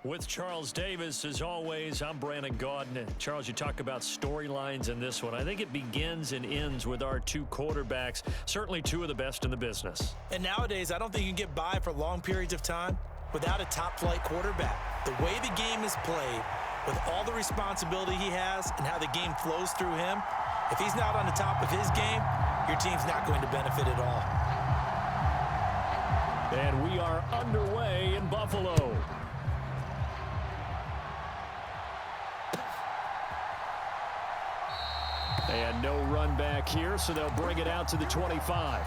With Charles Davis, as always, I'm Brandon Gaudin. Charles, you talk about storylines in this one. I think it begins and ends with our two quarterbacks, certainly two of the best in the business. And nowadays, I don't think you can get by for long periods of time without a top-flight quarterback. The way the game is played, with all the responsibility he has and how the game flows through him, if he's not on the top of his game, your team's not going to benefit at all. And we are underway in Buffalo. And no run back here, so they'll bring it out to the 25.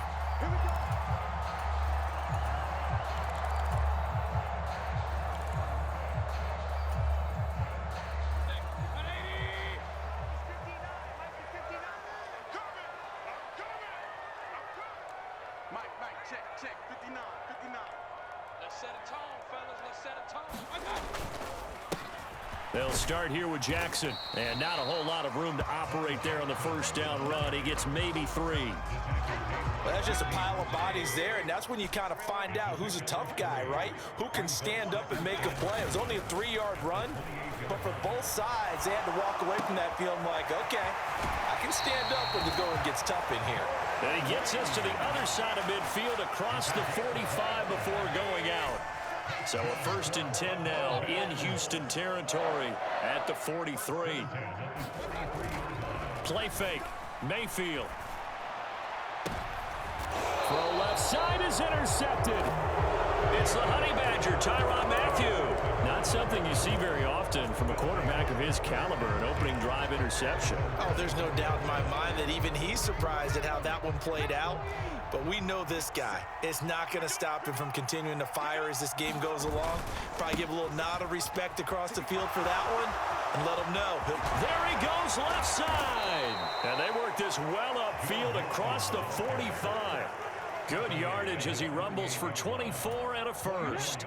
Check, 59. Let's set a tone, fellas. Let's set a tone. They'll start here with Jackson, and not a whole lot of room to operate there on the first down run. He gets maybe 3. Well, that's just a pile of bodies there, and that's when you kind of find out who's a tough guy, right? Who can stand up and make a play. It was only a 3-yard run, but for both sides, they had to walk away from that field like, okay, I can stand up when the going gets tough in here. And he gets us to the other side of midfield across the 45 before going out. So a 1st and 10 now in Houston territory at the 43. Play fake. Mayfield. Throw left side is intercepted. It's the Honey Badger, Tyrann Mathieu. Not something you see very often from a quarterback of his caliber, an opening drive interception. Oh, there's no doubt in my mind that even he's surprised at how that one played out. But we know this guy is not going to stop him from continuing to fire as this game goes along. Probably give a little nod of respect across the field for that one and let him know. There he goes, left side. And they work this well upfield across the 45. Good yardage as he rumbles for 24 and a first.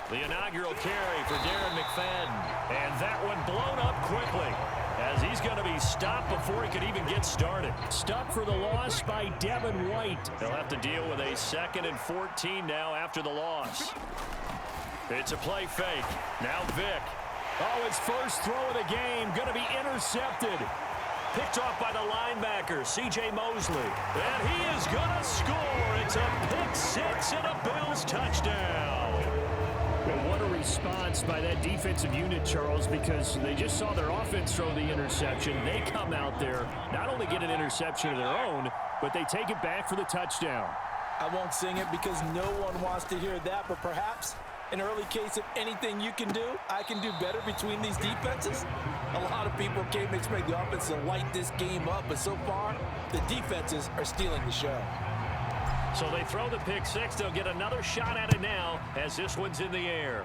The inaugural carry for Darren McFadden. And that one blown up quickly as he's going to be stopped before he could even get started. Stopped for the loss by Devin White. They'll have to deal with a 2nd and 14 now after the loss. It's a play fake. Now Vick. Oh, his first throw of the game going to be intercepted. Picked off by the linebacker, C.J. Mosley. And he is going to score. It's a pick 6 and a Bills touchdown. Well, what a response by that defensive unit, Charles, because they just saw their offense throw the interception. They come out there, not only get an interception of their own, but they take it back for the touchdown. I won't sing it because no one wants to hear that, but perhaps an early case of anything you can do, I can do better between these defenses. A lot of people came to expect the offense to light this game up, but so far, the defenses are stealing the show. So they throw the pick 6. They'll get another shot at it now as this one's in the air.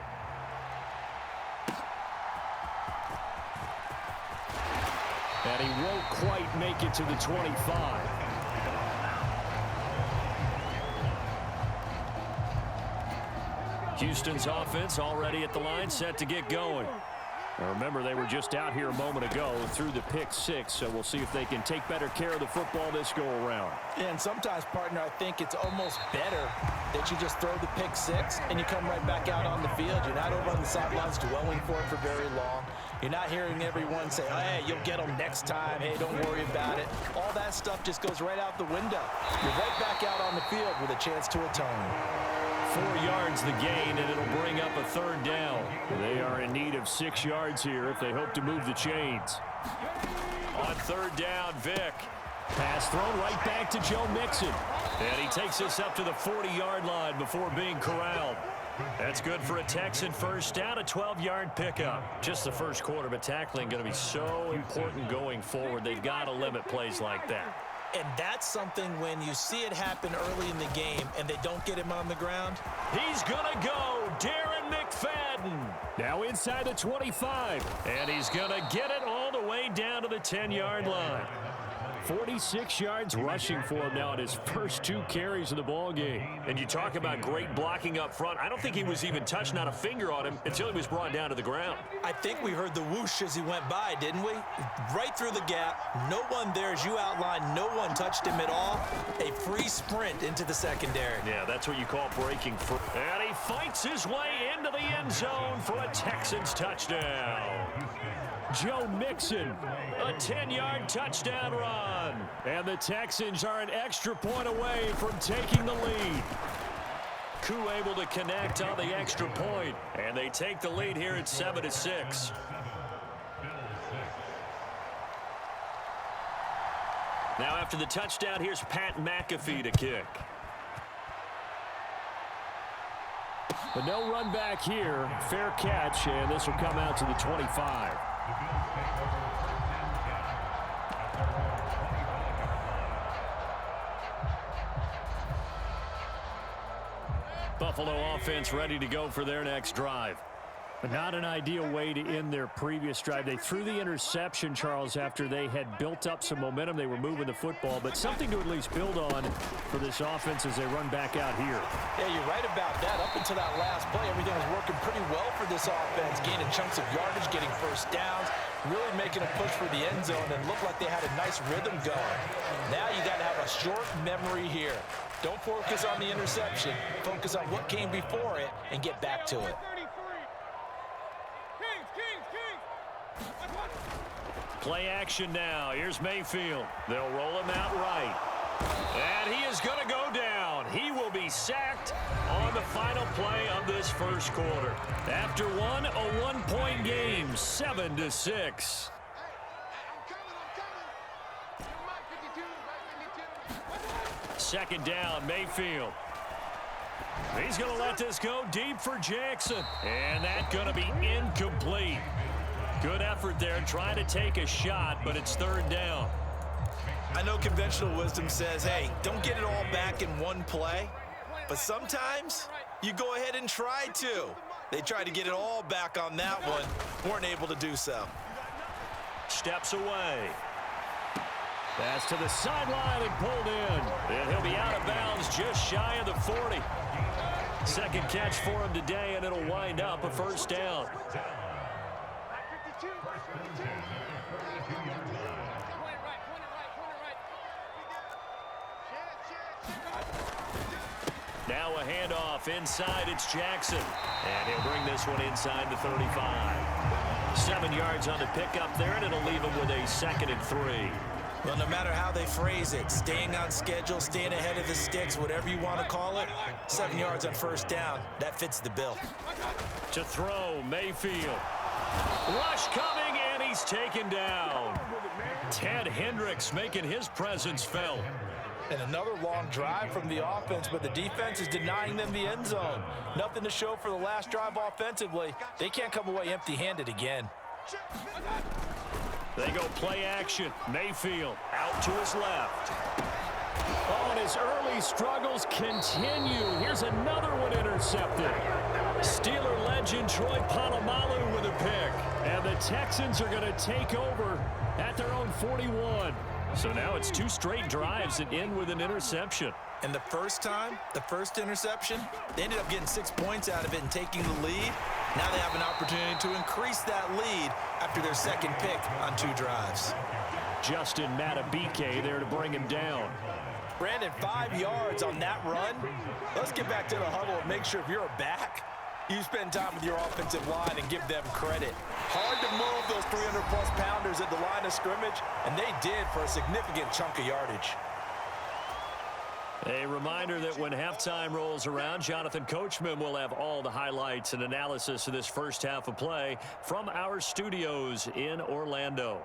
And he won't quite make it to the 25. Houston's offense already at the line, set to get going. Now remember, they were just out here a moment ago through the pick 6, so we'll see if they can take better care of the football this go-around. Yeah, and sometimes, partner, I think it's almost better that you just throw the pick 6 and you come right back out on the field. You're not over on the sidelines dwelling for it for very long. You're not hearing everyone say, oh, hey, you'll get them next time. Hey, don't worry about it. All that stuff just goes right out the window. You're right back out on the field with a chance to atone. 4 yards the gain, and it'll bring up a 3rd down. They are in need of 6 yards here if they hope to move the chains. On 3rd down, Vick. Pass thrown right back to Joe Mixon. And he takes us up to the 40-yard line before being corralled. That's good for a Texan first down, a 12-yard pickup. Just the first quarter, but tackling going to be so important going forward. They've got to limit plays like that. And that's something when you see it happen early in the game and they don't get him on the ground. He's going to go, Darren McFadden. Now inside the 25, and he's going to get it all the way down to the 10-yard line. 46 yards rushing for him now in his first 2 carries of the ball game. And you talk about great blocking up front. I don't think he was even touched, not a finger on him, until he was brought down to the ground. I think we heard the whoosh as he went by, didn't we? Right through the gap. No one there, as you outlined. No one touched him at all. A free sprint into the secondary. Yeah, that's what you call breaking free. And he fights his way into the end zone for a Texans touchdown. Joe Mixon, a 10-yard touchdown run. And the Texans are an extra point away from taking the lead. Koo able to connect on the extra point, and they take the lead here at 7-6. Now after the touchdown, here's Pat McAfee to kick. But no run back here. Fair catch, and this will come out to the 25. Buffalo offense ready to go for their next drive. But not an ideal way to end their previous drive. They threw the interception, Charles, after they had built up some momentum. They were moving the football, but something to at least build on for this offense as they run back out here. Yeah, you're right about that. Up until that last play, everything was working pretty well for this offense, gaining chunks of yardage, getting first downs, really making a push for the end zone, and looked like they had a nice rhythm going. Now you got to have a short memory here. Don't focus on the interception. Focus on what came before it and get back to it. Play action now. Here's Mayfield. They'll roll him out right. And he is going to go down. He will be sacked on the final play of this first quarter. After a one-point game, 7-6. Second down, Mayfield. He's going to let this go deep for Jackson. And that's going to be incomplete. Good effort there, trying to take a shot, but it's third down. I know conventional wisdom says, hey, don't get it all back in one play. But sometimes you go ahead and try to. They tried to get it all back on that one. Weren't able to do so. Steps away. Pass to the sideline and pulled in. And he'll be out of bounds just shy of the 40. Second catch for him today, and it'll wind up a first down. Now a handoff inside. It's Jackson. And he'll bring this one inside the 35. 7 yards on the pickup there, and it'll leave him with a 2nd and 3. Well, no matter how they phrase it, staying on schedule, staying ahead of the sticks, whatever you want to call it, 7 yards on first down, that fits the bill. To throw, Mayfield. Rush coming, and he's taken down. Ted Hendricks making his presence felt. And another long drive from the offense, but the defense is denying them the end zone. Nothing to show for the last drive offensively. They can't come away empty-handed again. They go play action. Mayfield out to his left. Oh, and his early struggles continue. Here's another one intercepted. Steeler legend Troy Polamalu with a pick. And the Texans are going to take over at their own 41. So now it's 2 straight drives that end with an interception. And the first time, the first interception, they ended up getting 6 points out of it and taking the lead. Now they have an opportunity to increase that lead after their second pick on 2 drives. Justin Matabike there to bring him down. Brandon, 5 yards on that run. Let's get back to the huddle and make sure if you're a back, you spend time with your offensive line and give them credit. Hard to move those 300-plus pounders at the line of scrimmage, and they did for a significant chunk of yardage. A reminder that when halftime rolls around, Jonathan Coachman will have all the highlights and analysis of this first half of play from our studios in Orlando.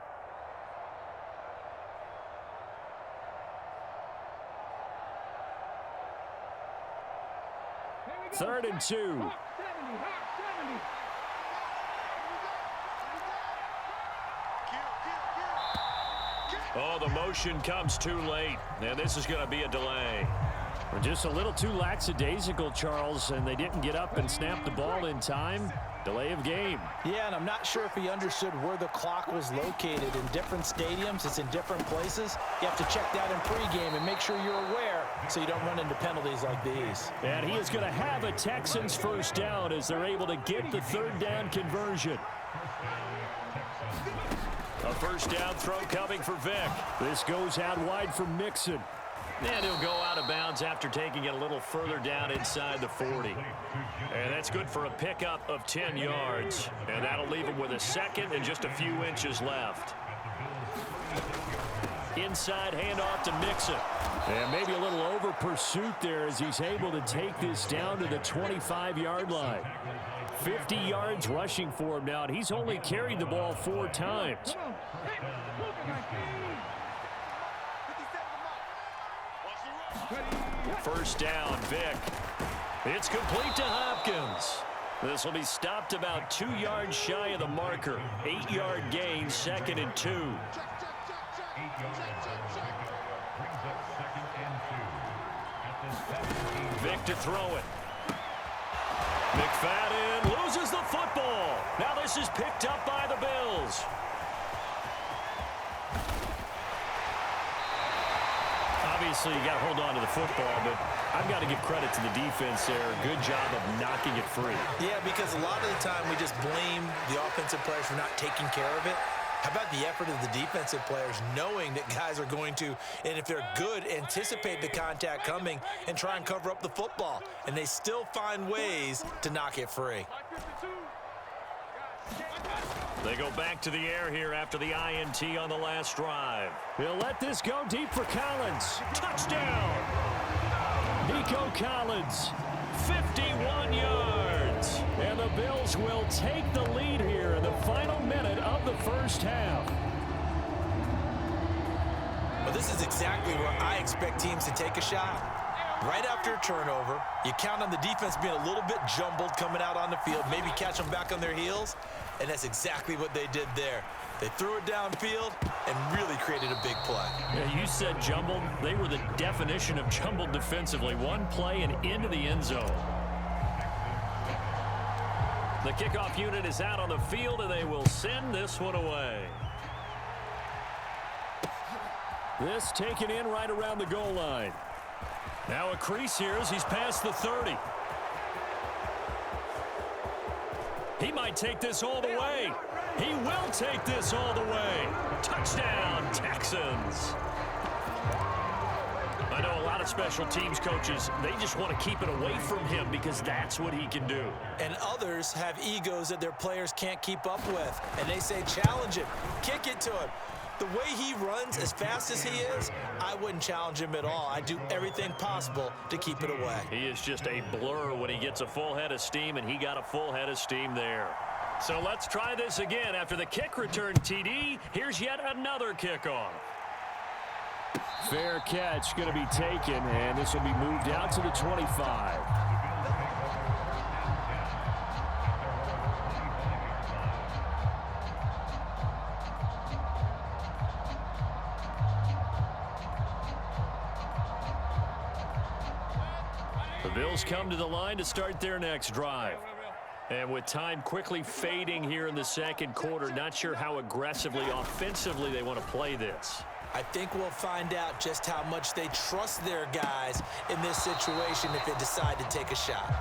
Third and 2. Oh, the motion comes too late, and this is going to be a delay. Well, just a little too lackadaisical, Charles, and they didn't get up and snap the ball in time. Delay of game. Yeah, and I'm not sure if he understood where the clock was located. In different stadiums, it's in different places. You have to check that in pregame and make sure you're aware so you don't run into penalties like these. And he is going to have a Texans first down as they're able to get the third down conversion. A first down throw coming for Vick. This goes out wide for Mixon. And he'll go out of bounds after taking it a little further down inside the 40. And that's good for a pickup of 10 yards. And that'll leave him with a second and just a few inches left. Inside handoff to Mixon. And maybe a little over pursuit there as he's able to take this down to the 25-yard line. 50 yards rushing for him now, and he's only carried the ball 4 times. First down, Vick. It's complete to Hopkins. This will be stopped about 2 yards shy of the marker. 8-yard gain, 2nd and 2. Vick to throw it. McFadden loses the football. Now this is picked up by the Bills. Obviously, you got to hold on to the football, but I've got to give credit to the defense there. Good job of knocking it free. Yeah, because a lot of the time we just blame the offensive players for not taking care of it. How about the effort of the defensive players knowing that guys are going to, and if they're good, anticipate the contact coming and try and cover up the football. And they still find ways to knock it free. They go back to the air here after the INT on the last drive. He'll let this go deep for Collins. Touchdown! Nico Collins, 51 yards. And the Bills will take the lead here in the final minute of the first half. Well, this is exactly where I expect teams to take a shot. Right after a turnover, you count on the defense being a little bit jumbled coming out on the field, maybe catch them back on their heels, and that's exactly what they did there. They threw it downfield and really created a big play. Yeah, you said jumbled. They were the definition of jumbled defensively. One play and into the end zone. The kickoff unit is out on the field, and they will send this one away. This taken in right around the goal line. Now a crease here as he's past the 30. He might take this all the way. He will take this all the way. Touchdown, Texans. I know a lot of special teams coaches, they just want to keep it away from him because that's what he can do. And others have egos that their players can't keep up with. And they say, challenge him, kick it to him. The way he runs, as fast as he is, I wouldn't challenge him at all. I do everything possible to keep it away. He is just a blur when he gets a full head of steam, and he got a full head of steam there. So let's try this again. After the kick return TD, here's yet another kickoff. Fair catch going to be taken, and this will be moved out to the 25. The Bills come to the line to start their next drive. And with time quickly fading here in the second quarter, not sure how aggressively, offensively they want to play this. I think we'll find out just how much they trust their guys in this situation if they decide to take a shot.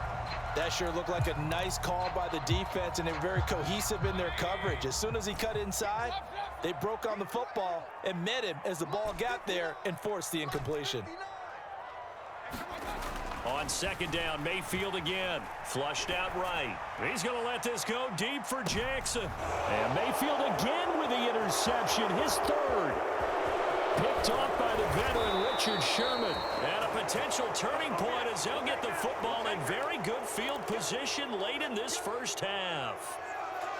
That sure looked like a nice call by the defense, and they were very cohesive in their coverage. As soon as he cut inside, they broke on the football and met him as the ball got there and forced the incompletion. On second down, Mayfield again. Flushed out right. He's going to let this go deep for Jackson. And Mayfield again with the interception, his third. Picked off by the veteran Richard Sherman. And a potential turning point as they'll get the football in very good field position late in this first half.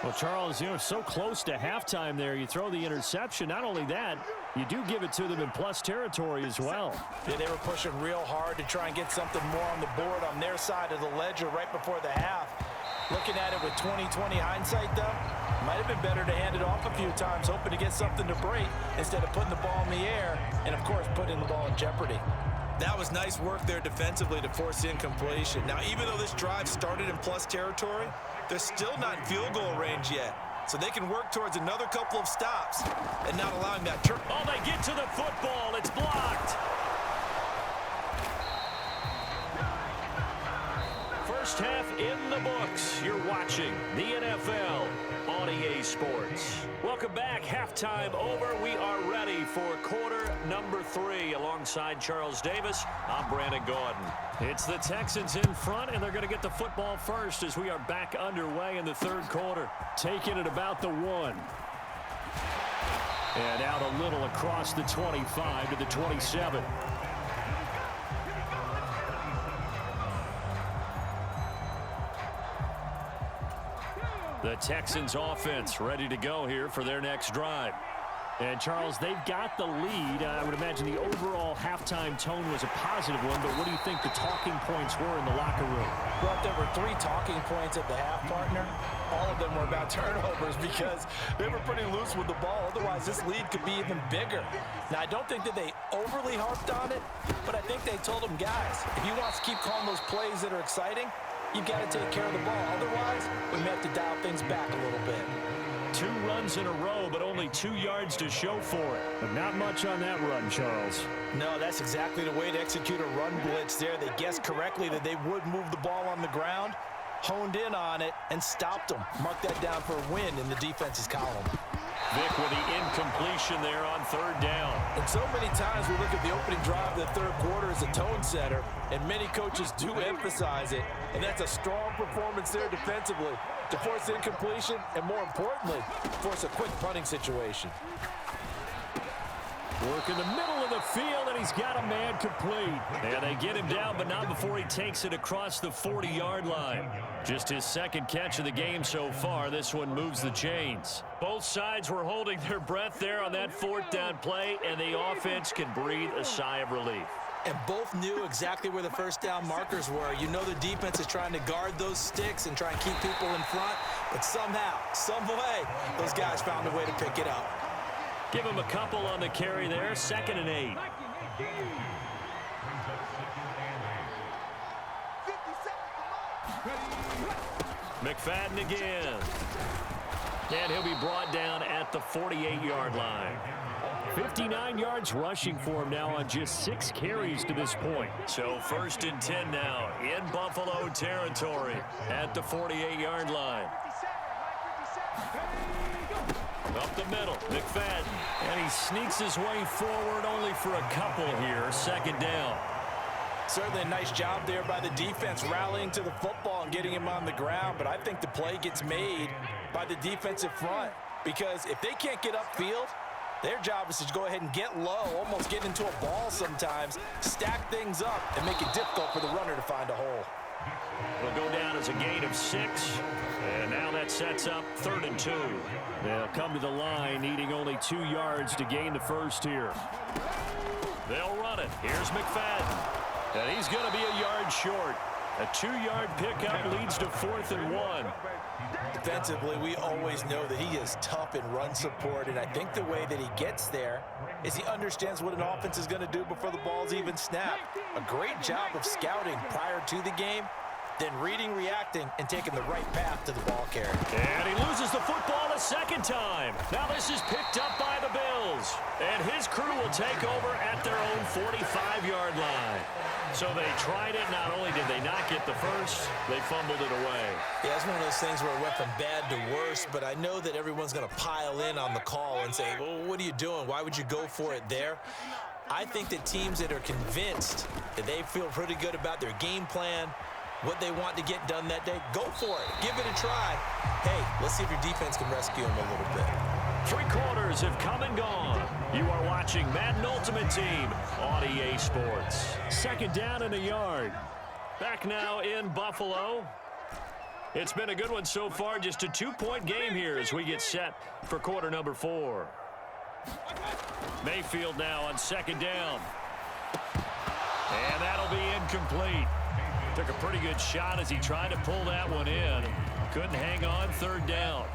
Well, Charles, you know, so close to halftime there. You throw the interception. Not only that, you do give it to them in plus territory as well. Yeah, they were pushing real hard to try and get something more on the board on their side of the ledger right before the half. Looking at it with 20/20 hindsight, though, might have been better to hand it off a few times, hoping to get something to break instead of putting the ball in the air and, of course, putting the ball in jeopardy. That was nice work there defensively to force the incompletion. Now, even though this drive started in plus territory, they're still not in field goal range yet. So they can work towards another couple of stops and not allowing that turn. Oh, they get to the football. It's blocked. First half in the books. You're watching the NFL on EA Sports. Welcome back. Halftime over. We are ready for quarter number 3. Alongside Charles Davis, I'm Brandon Gordon. It's the Texans in front, and they're going to get the football first as we are back underway in the third quarter. Taking it about the 1. And out a little across the 25 to the 27. The Texans offense ready to go here for their next drive. And, Charles, they've got the lead. I would imagine the overall halftime tone was a positive one, but what do you think the talking points were in the locker room? Well, there were 3 talking points at the half, partner. All of them were about turnovers because they were pretty loose with the ball. Otherwise, this lead could be even bigger. Now, I don't think that they overly harped on it, but I think they told them, guys, if you want to keep calling those plays that are exciting, you've got to take care of the ball. Otherwise, we may have to dial things back a little bit. 2 runs in a row, but only 2 yards to show for it. But not much on that run, Charles. No, that's exactly the way to execute a run blitz there. They guessed correctly that they would move the ball on the ground, honed in on it, and stopped them. Mark that down for a win in the defense's column. Vic with the incompletion there on 3rd down. And so many times we look at the opening drive of the third quarter as a tone setter, and many coaches do emphasize it, and that's a strong performance there defensively to force incompletion and, more importantly, force a quick punting situation. Work in the middle of the field, and he's got a man complete. And they get him down, but not before he takes it across the 40-yard line. Just his 2nd catch of the game so far. This one moves the chains. Both sides were holding their breath there on that 4th down play, and the offense can breathe a sigh of relief. And both knew exactly where the first down markers were. You know the defense is trying to guard those sticks and try and keep people in front, but somehow, some way, those guys found a way to pick it up. Give him a couple on the carry there. 2nd and 8. McFadden again. And he'll be brought down at the 48-yard line. 59 yards rushing for him now on just 6 carries to this point. So 1st and 10 now in Buffalo territory at the 48-yard line. Up the middle, McFadden. And he sneaks his way forward only for a couple here. 2nd down. Certainly a nice job there by the defense rallying to the football and getting him on the ground. But I think the play gets made by the defensive front. Because if they can't get upfield, their job is to go ahead and get low, almost get into a ball sometimes, stack things up, and make it difficult for the runner to find a hole. It'll go down as a gain of 6. And now that sets up 3rd and 2. They'll come to the line, needing only 2 yards to gain the first here. They'll run it. Here's McFadden. And he's going to be a yard short. A 2-yard pickup leads to 4th and 1. Defensively, we always know that he is tough in run support, and I think the way that he gets there is he understands what an offense is going to do before the ball's even snapped. A great job of scouting prior to the game, then reading, reacting, and taking the right path to the ball carrier. And he loses the football a 2nd time. Now this is picked up by the Bills. And his crew will take over at their own 45-yard line. So they tried it. Not only did they not get the first, they fumbled it away. Yeah, it's one of those things where it went from bad to worse, but I know that everyone's going to pile in on the call and say, well, what are you doing? Why would you go for it there? I think that teams that are convinced that they feel pretty good about their game plan, what they want to get done that day, go for it. Give it a try. Hey, let's see if your defense can rescue them a little bit. 3 quarters have come and gone. You are watching Madden Ultimate Team on EA Sports. 2nd down and a yard. Back now in Buffalo. It's been a good one so far. Just a 2-point game here as we get set for quarter number 4. Mayfield now on 2nd down. And that'll be incomplete. Took a pretty good shot as he tried to pull that one in. Couldn't hang on. 3rd down.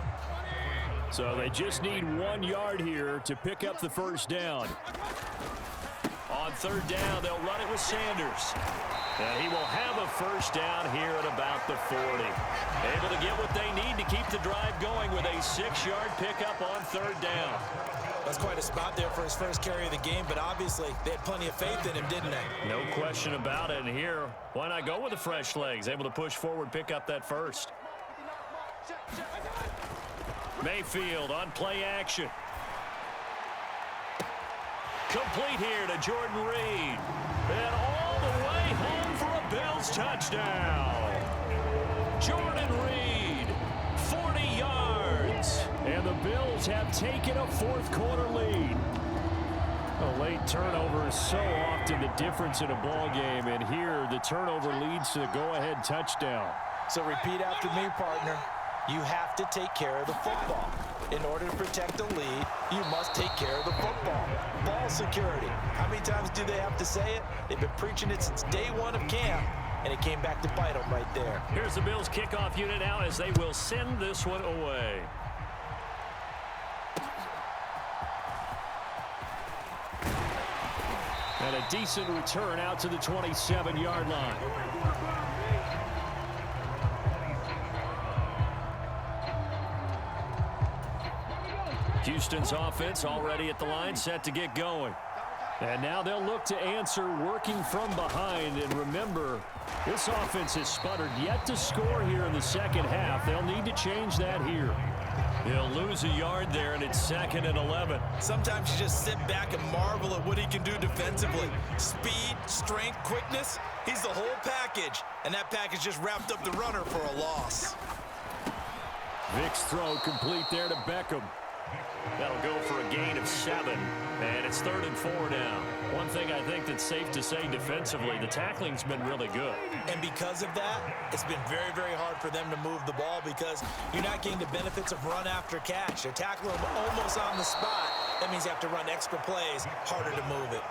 So they just need 1 yard here to pick up the first down. On third down. They'll run it with Sanders. And he will have a first down here at about the 40. Able to get what they need to keep the drive going with a 6-yard pickup on third down. That's quite a spot there for his first carry of the game, but obviously they had plenty of faith in him, didn't they? No question about it. And here, why not go with the fresh legs? Able to push forward, pick up that first. Mayfield on play action. Complete here to Jordan Reed. And all the way home for a Bills touchdown. Jordan Reed, 40 yards. And the Bills have taken a fourth-quarter lead. A late turnover is so often the difference in a ball game, and here the turnover leads to the go-ahead touchdown. So repeat after me, partner. You have to take care of the football. In order to protect the lead, you must take care of the football. Ball security. How many times do they have to say it? They've been preaching it since day one of camp, and it came back to bite them right there. Here's the Bills kickoff unit now as they will send this one away. And a decent return out to the 27-yard line. Houston's offense already at the line, set to get going. And now they'll look to answer working from behind. And remember, this offense has sputtered yet to score here in the second half. They'll need to change that here. He'll lose a yard there, and it's 2nd and 11. Sometimes you just sit back and marvel at what he can do defensively. Speed, strength, quickness, he's the whole package. And that package just wrapped up the runner for a loss. Vic's throw complete there to Beckham. That'll go for a gain of 7, and it's 3rd and 4 now. One thing I think that's safe to say defensively, the tackling's been really good. And because of that, it's been very, very hard for them to move the ball because you're not getting the benefits of run after catch. They tackle them almost on the spot. That means you have to run extra plays, harder to move it.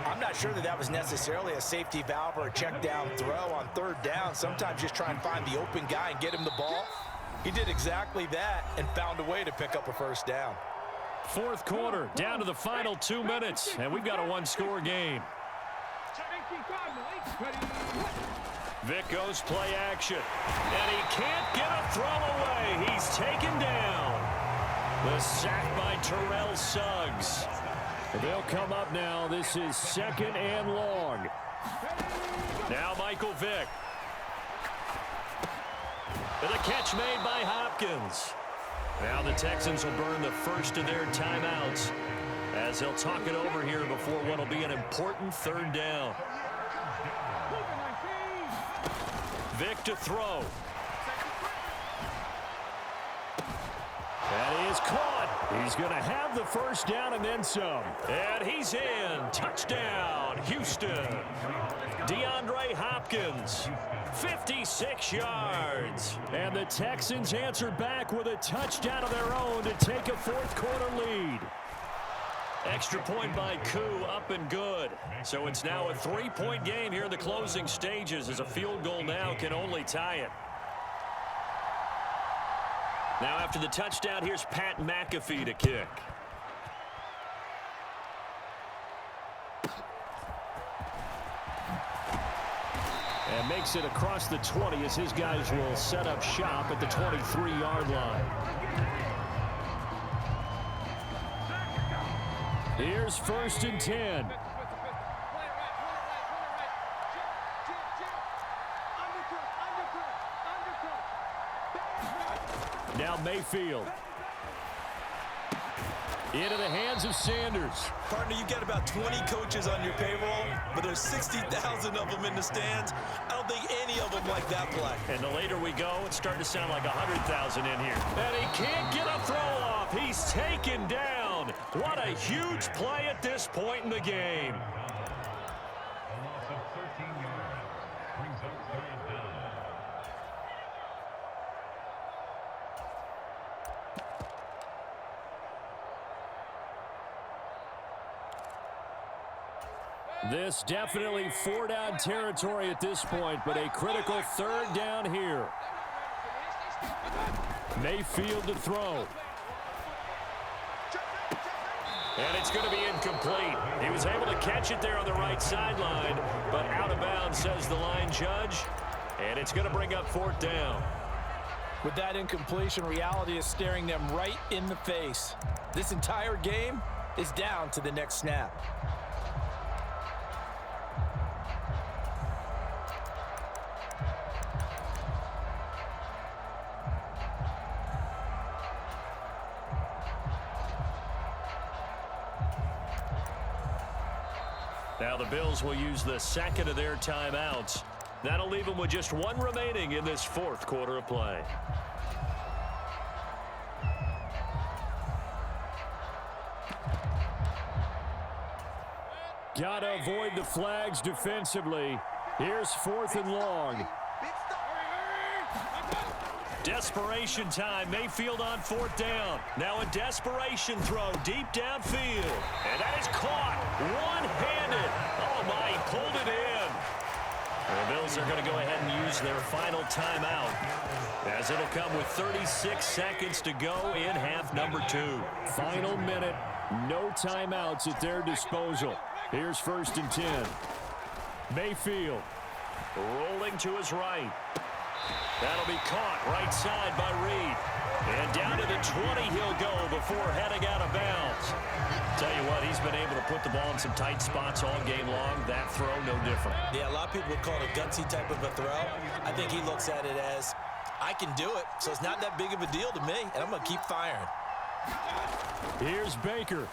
I'm not sure that was necessarily a safety valve or a check down throw on 3rd down. Sometimes just try and find the open guy and get him the ball. He did exactly that and found a way to pick up a first down. Fourth quarter, down to the final 2 minutes, and we've got a one-score game. Vic goes play action, and he can't get a throw away. He's taken down. The sack by Terrell Suggs. They'll come up now. This is 2nd and long. Now Michael Vick. And the catch made by Hopkins. Now the Texans will burn the first of their timeouts as they'll talk it over here before what will be an important 3rd down. Vick to throw. That is caught. He's going to have the first down and then some. And he's in. Touchdown, Houston. DeAndre Hopkins, 56 yards. And the Texans answer back with a touchdown of their own to take a fourth-quarter lead. Extra point by Koo, up and good. So it's now a 3-point game here in the closing stages as a field goal now can only tie it. Now after the touchdown, here's Pat McAfee to kick. And makes it across the 20 as his guys will set up shop at the 23-yard line. Here's 1st and 10. Now Mayfield. Into the hands of Sanders. Partner, you've got about 20 coaches on your payroll, but there's 60,000 of them in the stands. I don't think any of them like that play. And the later we go, it's starting to sound like 100,000 in here. And he can't get a throw off. He's taken down. What a huge play at this point in the game. This definitely 4-down territory at this point, but a critical 3rd down here. Mayfield to throw. And it's going to be incomplete. He was able to catch it there on the right sideline, but out of bounds, says the line judge. And it's going to bring up 4th down. With that incompletion, reality is staring them right in the face. This entire game is down to the next snap. Now the Bills will use the second of their timeouts. That'll leave them with just one remaining in this 4th quarter of play. Gotta avoid the flags defensively. Here's 4th and long. Desperation time. Mayfield on 4th down. Now a desperation throw deep downfield. And that is caught one-handed. Oh, my, he pulled it in. The Bills are going to go ahead and use their final timeout, as it'll come with 36 seconds to go in half number 2. Final minute. No timeouts at their disposal. Here's 1st and 10. Mayfield. Rolling to his right. That'll be caught right side by Reed. And down to the 20 he'll go before heading out of bounds. Tell you what, he's been able to put the ball in some tight spots all game long. That throw, no different. Yeah, a lot of people would call it a gutsy type of a throw. I think he looks at it as, I can do it, so it's not that big of a deal to me, and I'm going to keep firing. Here's Baker.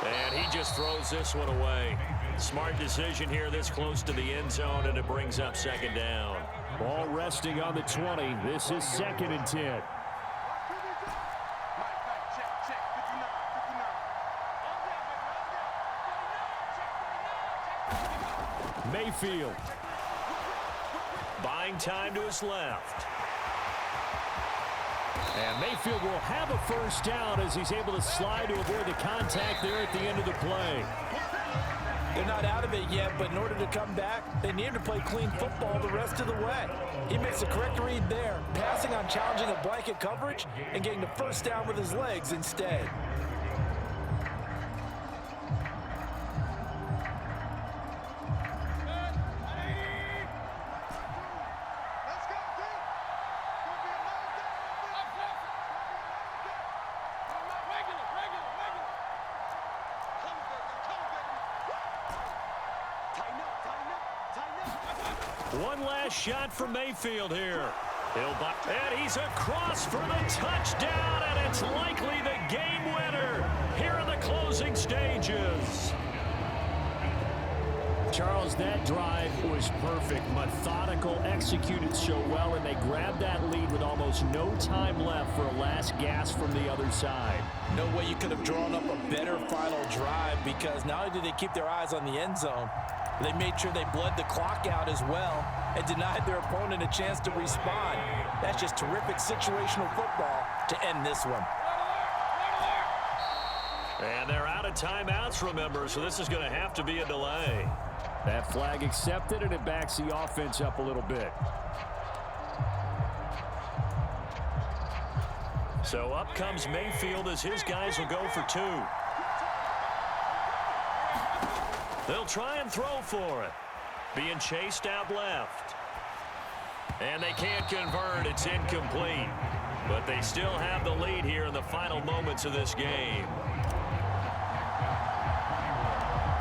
And he just throws this one away. Smart decision here this close to the end zone, and it brings up 2nd down. Ball resting on the 20. This is 2nd and 10. Mayfield. Buying time to his left. And Mayfield will have a 1st down as he's able to slide to avoid the contact there at the end of the play. They're not out of it yet, but in order to come back, they need to play clean football the rest of the way. He makes the correct read there, passing on challenging a blanket coverage and getting the 1st down with his legs instead. One last shot from Mayfield here. And he's across for the touchdown, and it's likely the game winner here in the closing stages. Charles, that drive was perfect. Methodical, executed so well, and they grabbed that lead with almost no time left for a last gasp from the other side. No way you could have drawn up a better final drive, because not only did they keep their eyes on the end zone, they made sure they bled the clock out as well and denied their opponent a chance to respond. That's just terrific situational football to end this one. And they're out of timeouts, remember, so this is going to have to be a delay. That flag accepted, and it backs the offense up a little bit. So up comes Mayfield as his guys will go for 2. They'll try and throw for it. Being chased out left. And they can't convert. It's incomplete. But they still have the lead here in the final moments of this game.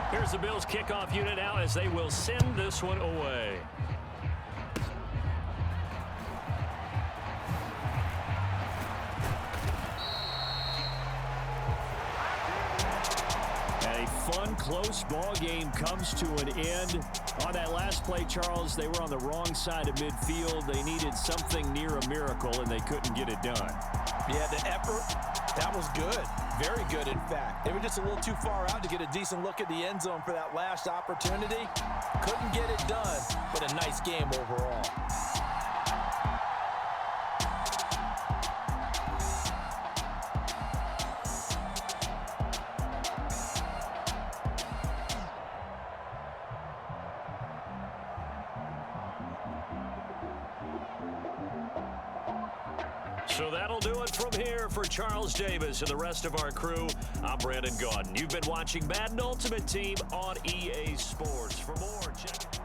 Here's the Bills kickoff unit now as they will send this one away. A fun, close ball game comes to an end. On that last play, Charles, they were on the wrong side of midfield. They needed something near a miracle, and they couldn't get it done. Yeah, the effort, that was good. Very good, in fact. They were just a little too far out to get a decent look at the end zone for that last opportunity. Couldn't get it done, but a nice game overall. So that'll do it from here for Charles Davis and the rest of our crew. I'm Brandon Gaudin. You've been watching Madden Ultimate Team on EA Sports. For more, check it.